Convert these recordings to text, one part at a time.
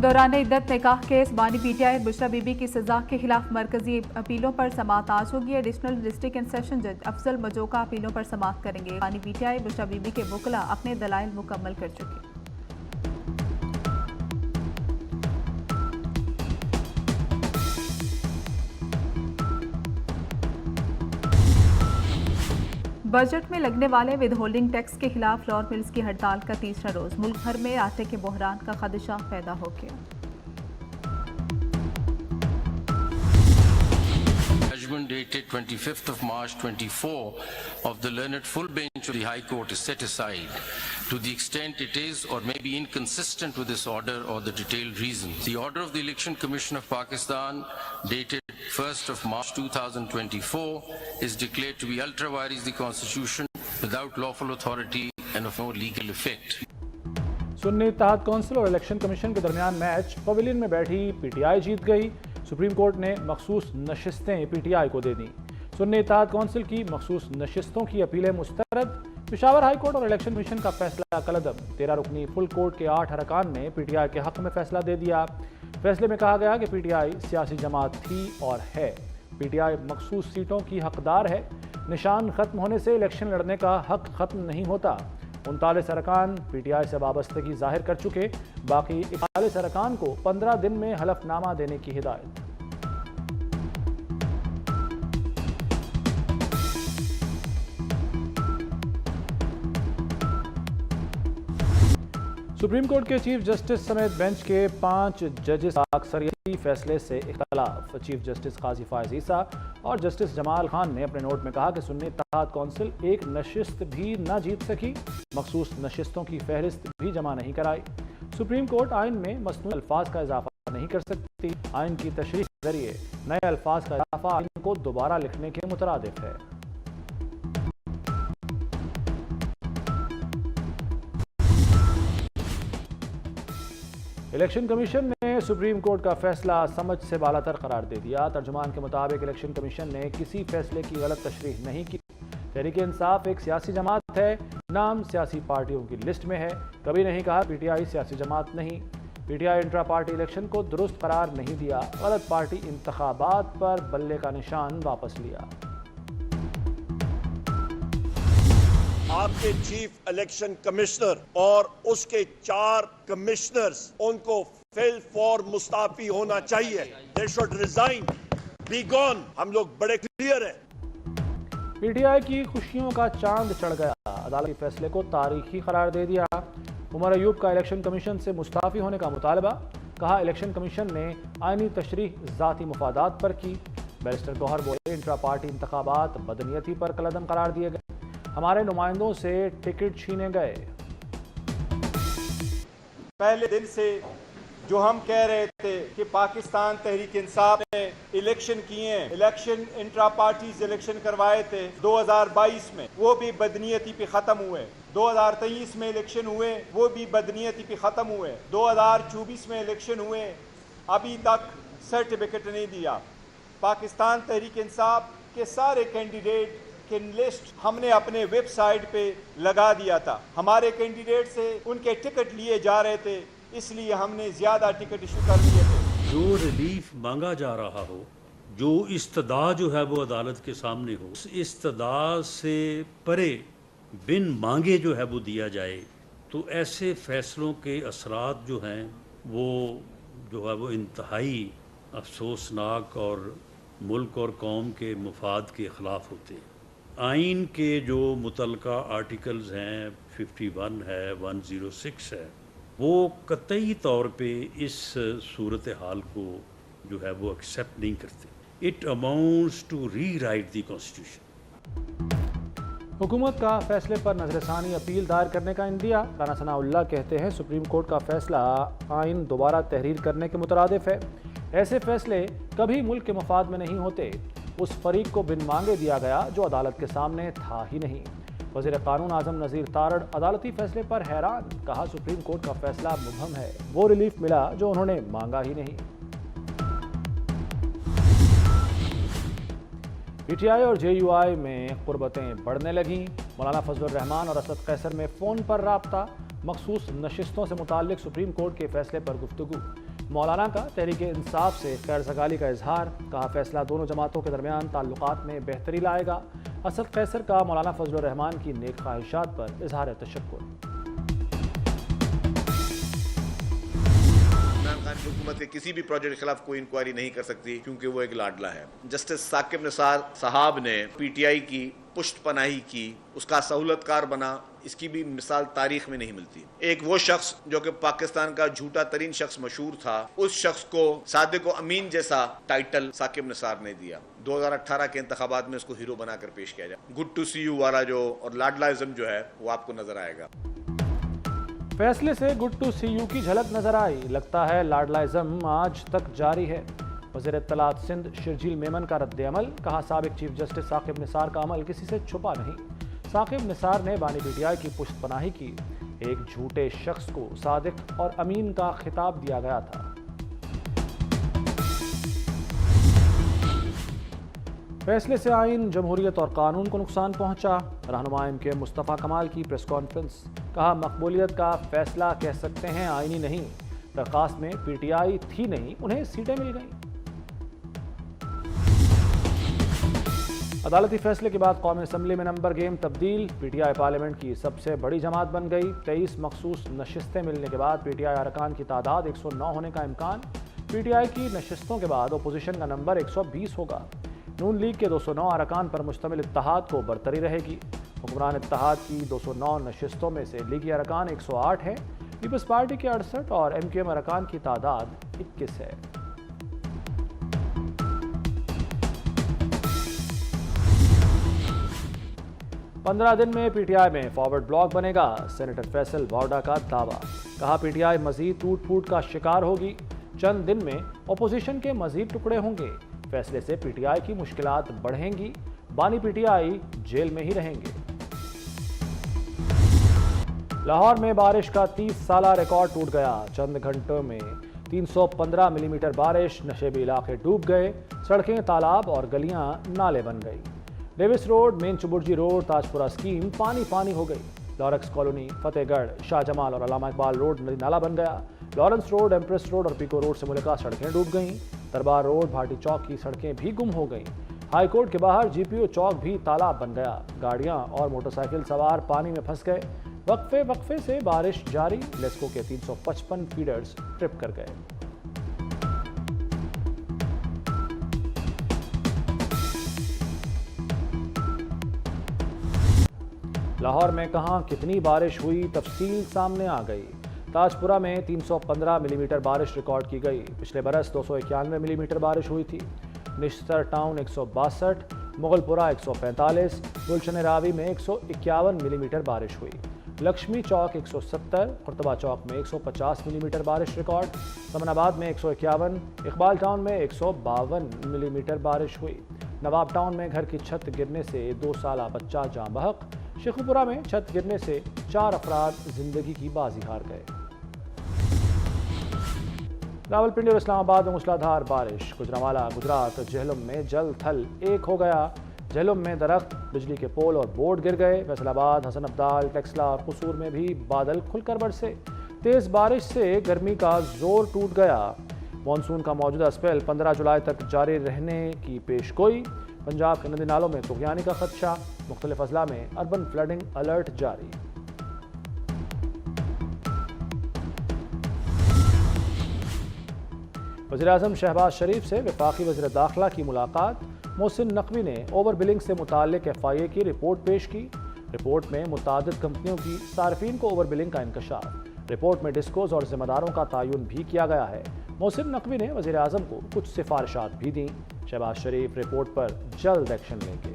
दौरान इद्दत निकाह केस बानी पीटीआई बुशरा बीबी की सजा के खिलाफ मरकजी अपीलों पर समाअत आज होगी। एडिशनल डिस्ट्रिक्ट एंड सेशन जज अफजल मजोका अपीलों पर समाअत करेंगे। बानी पीटीआई बुशरा बीबी के वकला अपने दलाइल मुकम्मल कर चुके। बजट में लगने वाले विद होल्डिंग टैक्स के खिलाफ फ्लोर मिल्स की हड़ताल का तीसरा रोज। मुल्क भर में आटे के बहरान का खदशा पैदा हो गया। Judgment dated 25th of March 24 of the learned full bench of the High Court is set aside to the extent it is or may be inconsistent with this order or the detailed reasons. The order of the Election Commission of Pakistan dated 1st of March 2024 is declared to be ultra vires the Constitution without lawful authority and of no legal effect. Sunni Ittehad council और election commission के दरमियान match pavilion में बैठी PTI जीत गई। Supreme court ने मखसूस नशिस्तें PTI को दे दी। Sunni Ittehad council की मखसूस नशिस्तों की अपीलें मुस्तरद। पेशावर हाई कोर्ट और इलेक्शन कमीशन का फैसला कलअदम। 13 रुकनी फुल कोर्ट के 8 अरकान ने पीटीआई के हक में फैसला दे दिया। फैसले में कहा गया कि पीटीआई सियासी जमात थी और है। पीटीआई मखसूस सीटों की हकदार है। निशान खत्म होने से इलेक्शन लड़ने का हक खत्म नहीं होता। 39 अरकान पीटीआई से वाबस्तगी जाहिर कर चुके। बाकी 41 अरकान को 15 दिन में हलफनामा देने की हिदायत। सुप्रीम कोर्ट के चीफ जस्टिस समेत बेंच के 5 जजेस का अक्सरियती फैसले से इख्तलाफ। चीफ जस्टिस काजी फायज ईसा और जस्टिस जमाल खान ने अपने नोट में कहा कि सुन्नी इत्तेहाद कौंसिल एक नशिस्त भी न जीत सकी। मखसूस नशिस्तों की फहरिस्त भी जमा नहीं कराई। सुप्रीम कोर्ट आइन में मसनूई अल्फाज का इजाफा नहीं कर सकती। आइन की तशरीह के जरिए नए अल्फाज का इजाफा आइन को दोबारा लिखने के मुतरादिफ है। इलेक्शन कमीशन ने सुप्रीम कोर्ट का फैसला समझ से बालातर करार दे दिया। तर्जुमान के मुताबिक इलेक्शन कमीशन ने किसी फैसले की गलत तशरीह नहीं की। तहरीक इंसाफ एक सियासी जमात है, नाम सियासी पार्टियों की लिस्ट में है। कभी नहीं कहा पीटीआई सियासी जमात नहीं। पीटीआई इंट्रा पार्टी इलेक्शन को दुरुस्त करार नहीं दिया। गलत पार्टी इंतखाबात पर बल्ले का निशान वापस लिया। आपके चीफ इलेक्शन कमिश्नर और उसके 4 कमिश्नर्स उनको फिल फॉर मुस्ताफी होना चाहिए। They should resign, be gone. हम लोग बड़े क्लियर हैं। पीटीआई की खुशियों का चांद चढ़ गया। अदालत के फैसले को तारीखी करार दे दिया। उमर अयूब का इलेक्शन कमीशन से मुस्ताफी होने का मुतालबा। कहा इलेक्शन कमीशन ने आईनी तशरीह जाती मुफादात पर की। बैरिस्टर गौहर बोले इंट्रा पार्टी इंतखाबात बदनीयती पर कलअदम करार दिए गए। हमारे नुमाइंदों से टिकट छीने गए। पहले दिन से जो हम कह रहे थे कि पाकिस्तान तहरीक इंसाफ ने इलेक्शन किए हैं, इलेक्शन इंट्रा पार्टीज इलेक्शन करवाए थे 2022 में, वो भी बदनीयती पे ख़त्म हुए। 2023 में इलेक्शन हुए, वो भी बदनीयती पे ख़त्म हुए। 2024 में इलेक्शन हुए, अभी तक सर्टिफिकेट नहीं दिया। पाकिस्तान तहरीक इंसाफ के सारे कैंडिडेट की लिस्ट हमने अपने वेबसाइट पे लगा दिया था। हमारे कैंडिडेट से उनके टिकट लिए जा रहे थे, इसलिए हमने ज़्यादा टिकट इशू कर दिए थे। जो रिलीफ मांगा जा रहा हो, जो इस्तदा जो है वो अदालत के सामने हो, उस इस्तदा से परे बिन मांगे जो है वो दिया जाए, तो ऐसे फैसलों के असरात जो हैं वो जो है वो इंतहाई अफसोसनाक और मुल्क और कौम के मुफाद के ख़िलाफ़ होते हैं। आइन के जो मुतलका आर्टिकल्स हैं, 51 है, 106 है, वो कतई तौर पे इस सूरत हाल को जो है वो एक्सेप्ट नहीं करते। It amounts to rewrite the constitution. हुकूमत का फैसले पर नजरसानी अपील दायर करने का इंदिया। राना सनाउल्लाह कहते हैं सुप्रीम कोर्ट का फैसला आइन दोबारा तहरीर करने के मुतरादिफ है। ऐसे फैसले कभी मुल्क के मफाद में नहीं होते। उस फरीक को बिन मांगे दिया गया जो अदालत के सामने था ही नहीं। वज़ीर कानून आज़म नज़ीर तारड़ अदालती फैसले पर हैरान। कहा सुप्रीम कोर्ट का फैसला मुबहम है। वो रिलीफ मिला जो उन्होंने मांगा ही नहीं। पीटीआई और जेयूआई में कुर्बतें बढ़ने लगीं। मौलाना फजलुर रहमान और असद कैसर में फ़ोन पर राब्ता। मखसूस नशिस्तों से मुताल्लिक सुप्रीम कोर्ट के फैसले पर गुफ्तगू। مولانا کا تحریک انصاف سے خیر سگالی کا اظہار، کہا فیصلہ دونوں جماعتوں کے درمیان تعلقات میں بہتری لائے گا۔ اسد قیصر کا مولانا فضل الرحمان کی نیک خواہشات پر اظہار تشکر۔ عمران خان کی حکومت کے کسی بھی پروجیکٹ کے خلاف کوئی انکوائری نہیں کر سکتی کیونکہ وہ ایک لاڈلا ہے۔ جسٹس ثاقب نثار صاحب نے پی ٹی آئی کی پشت پناہی کی، اس کا سہولت کار بنا، اس کی بھی مثال تاریخ میں نہیں ملتی۔ ایک وہ شخص جو کہ پاکستان کا جھوٹا ترین شخص مشہور تھا، اس شخص کو صادق و امین جیسا ٹائٹل ثاقب نثار نے دیا۔ 2018 کے انتخابات میں اس کو ہیرو بنا کر پیش کیا جائے۔ گڈ ٹو سی یو والا جو اور لاڈلازم جو ہے وہ آپ کو نظر آئے گا۔ فیصلے سے گڈ ٹو سی یو کی جھلک نظر آئی، لگتا ہے لاڈلائزم آج تک جاری ہے۔ وزیر اطلاعات سندھ شرجیل میمن کا رد عمل، کہا سابق چیف جسٹس ثاقب نثار کا عمل کسی سے چھپا نہیں۔ ثاقب نثار نے بانی پی ٹی آئی کی پشت پناہی کی، ایک جھوٹے شخص کو صادق اور امین کا خطاب دیا گیا تھا۔ فیصلے سے آئین، جمہوریت اور قانون کو نقصان پہنچا، رہنما ایم کیو ایم مصطفیٰ کمال کی پریس کانفرنس، کہا مقبولیت کا فیصلہ کہہ سکتے ہیں، آئینی نہیں۔ درخواست میں پی ٹی آئی تھی نہیں، انہیں سیٹیں مل گئیں۔ عدالتی فیصلے کے بعد قومی اسمبلی میں نمبر گیم تبدیل، پی ٹی آئی پارلیمنٹ کی سب سے بڑی جماعت بن گئی۔ 23 مخصوص نشستیں ملنے کے بعد پی ٹی آئی ارکان کی تعداد 109 ہونے کا امکان۔ پی ٹی آئی کی نشستوں کے بعد اپوزیشن کا نمبر 120 ہوگا۔ نون لیگ کے 209 ارکان پر مشتمل اتحاد کو برتری رہے گی۔ حکمران اتحاد کی 209 نشستوں میں سے لیگی ارکان 108 ہیں، پیپلز پارٹی کے 68 اور ایم کیو ایم ارکان کی تعداد 21 ہے۔ پندرہ دن میں پی ٹی آئی میں فارورڈ بلاک بنے گا، سینیٹر فیصل وارڈا کا دعویٰ، کہا پی ٹی آئی مزید ٹوٹ پھوٹ کا شکار ہوگی، چند دن میں اپوزیشن کے مزید ٹکڑے ہوں گے، فیصلے سے پی ٹی آئی کی مشکلات بڑھیں گی، بانی پی ٹی آئی جیل میں ہی رہیں گے۔ لاہور میں بارش کا 30 سالہ ریکارڈ ٹوٹ گیا، چند گھنٹوں میں 315 ملی میٹر بارش، نشیبی علاقے ڈوب گئے، سڑکیں تالاب اور گلیاں نالے بن گئی۔ ڈیوس روڈ، مین چبرجی روڈ، تاجپورہ اسکیم پانی پانی ہو گئی۔ لارکس کالونی، فتح گڑھ، شاہ جمال اور علامہ اقبال روڈ ندی نالا بن گیا۔ لارنس روڈ، ایمپریس روڈ اور پیکو روڈ سے ملکہ سڑکیں ڈوب گئیں۔ دربار روڈ، بھاٹی چوک کی سڑکیں بھی گم ہو گئیں۔ ہائی کورٹ کے باہر جی پی او چوک بھی تالاب بن گیا، گاڑیاں اور موٹر سائیکل سوار پانی میں پھنس گئے۔ وقفے سے بارش جاری، لیسکو کے 355 فیڈرز ٹرپ کر گئے۔ لاہور میں کہاں کتنی بارش ہوئی، تفصیل سامنے آ گئی۔ تاجپورہ میں 315 ملی میٹر بارش ریکارڈ کی گئی، پچھلے برس 291 ملی میٹر بارش ہوئی تھی۔ نشتر ٹاؤن 162، مغل پورہ 145، گلشن راوی میں 151 ملی میٹر بارش ہوئی۔ لکشمی چوک 170، قرطبہ چوک میں 150 ملی میٹر بارش ریکارڈ، سمن آباد میں 151، اقبال ٹاؤن میں 152 ملی میٹر بارش ہوئی۔ نواب ٹاؤن میں گھر کی چھت گرنے سے 2 سالہ بچہ جاں بحق، شیخوپورہ میں چھت گرنے سے 4 افراد زندگی کی بازی ہار گئے۔ راولپنڈی اور اسلام آباد میں موسلادھار بارش، گجرانوالہ گجرات جہلم میں جل تھل ایک ہو گیا، جہلم میں درخت، بجلی کے پول اور بورڈ گر گئے۔ فیصل آباد، حسن ابدال، ٹیکسلا اور قصور میں بھی بادل کھل کر برسے، تیز بارش سے گرمی کا زور ٹوٹ گیا۔ مانسون کا موجودہ اسپیل 15 جولائی تک جاری رہنے کی پیش گوئی، پنجاب کے ندی نالوں میں طغیانی کا خدشہ، مختلف اضلاع میں اربن فلڈنگ الرٹ جاری۔ وزیراعظم شہباز شریف سے وفاقی وزیر داخلہ کی ملاقات، محسن نقوی نے اوور بلنگ سے متعلق ایف آئی اے کی رپورٹ پیش کی۔ رپورٹ میں متعدد کمپنیوں کی صارفین کو اوور بلنگ کا انکشاف، رپورٹ میں ڈسکوز اور ذمہ داروں کا تعین بھی کیا گیا ہے۔ محسن نقوی نے وزیر اعظم کو کچھ سفارشات بھی دیں، شہباز شریف رپورٹ پر جلد ایکشن لیں گے۔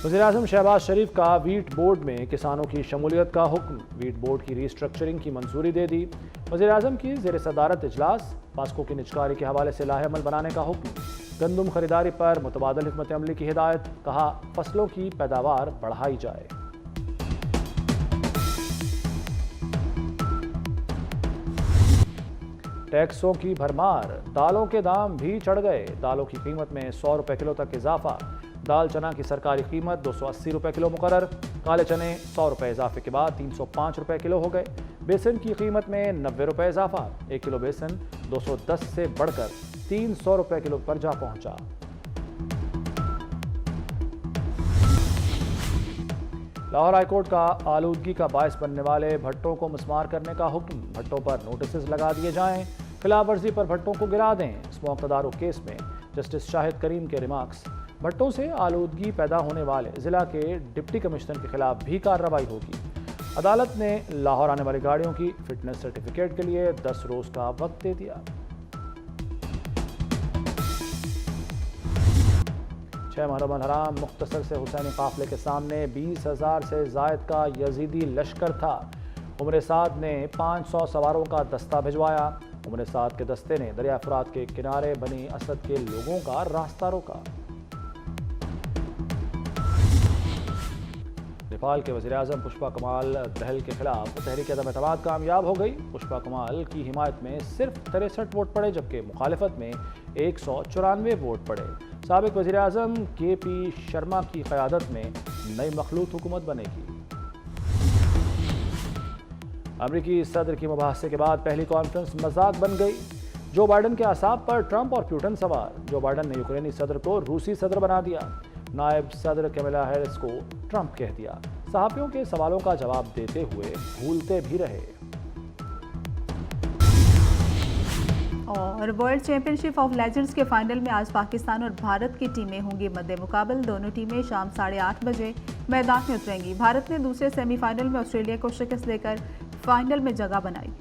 وزیراعظم شہباز شریف کا ویٹ بورڈ میں کسانوں کی شمولیت کا حکم، ویٹ بورڈ کی ری اسٹرکچرنگ کی منظوری دے دی۔ وزیراعظم کی زیر صدارت اجلاس، پاسکو کی نجکاری کے حوالے سے لاہ عمل بنانے کا حکم، گندم خریداری پر متبادل حکمت عملی کی ہدایت، کہا فصلوں کی پیداوار بڑھائی جائے۔ ٹیکسوں کی بھرمار، دالوں کے دام بھی چڑھ گئے، دالوں کی قیمت میں 100 روپے کلو تک اضافہ، दाल चना की सरकारी कीमत 280 रुपए किलो मुकर्रर। काले चने 100 रुपए इजाफे के बाद 305 रुपए किलो हो गए। बेसन की कीमत में 90 रुपए इजाफा। 1 किलो बेसन 210 से बढ़कर 300 रुपए किलो पर जा पहुंचा। लाहौर हाईकोर्ट का आलूदगी का बायस बनने वाले भट्टों को मिसमार करने का हुक्म। भट्टों पर नोटिस लगा दिए जाएं। खिलाफ वर्जी पर भट्टों को गिरा दें। स्मोक तदारुक केस में जस्टिस शाहिद करीम के रिमार्क्स। भट्टों से आलूदगी पैदा होने वाले जिला के डिप्टी कमिश्नर के खिलाफ भी कार्रवाई होगी। अदालत ने लाहौर आने वाली गाड़ियों की फिटनेस सर्टिफिकेट के लिए 10 रोज का वक्त दे दिया। 6 मुहर्रम अल हराम मुख्तसर से हुसैनी काफिले के सामने 20,000 से जायद का यजीदी लश्कर था। उमर साद ने 500 सवारों का दस्ता भिजवाया। उमर साद के दस्ते ने दरिया फुरात के किनारे बनी असद के लोगों का रास्ता रोका। नेपाल के वज़ीर-ए-आज़म पुष्पा कमाल दहल के खिलाफ तहरीक अदम एतमाद कामयाब हो गई। पुष्पा कमाल की हिमायत में सिर्फ 63 वोट पड़े, जबकि मुखालिफत में 194 वोट पड़े। साबिक वज़ीर-ए-आज़म KP शर्मा की क़यादत में नई मखलूत हुकूमत बनेगी। अमरीकी सदर की मुबाहसे के बाद पहली कॉन्फ्रेंस मजाक बन गई। जो बाइडन के असाब पर ट्रंप और प्यूटन सवार। जो बाइडन ने यूक्रेनी सदर को रूसी सदर बना दिया। नायब सदर कैमला हैरिस को ट्रंप कह दिया। सहाफ़ियों के सवालों का जवाब देते हुए भूलते भी रहे। और वर्ल्ड चैंपियनशिप ऑफ लेजेंड्स के फाइनल में आज पाकिस्तान और भारत की टीमें होंगी मद्दे मुकाबल। दोनों टीमें शाम 8:30 बजे मैदान में उतरेंगी। भारत ने दूसरे सेमीफाइनल में ऑस्ट्रेलिया को शिकस्त देकर फाइनल में जगह बनाई।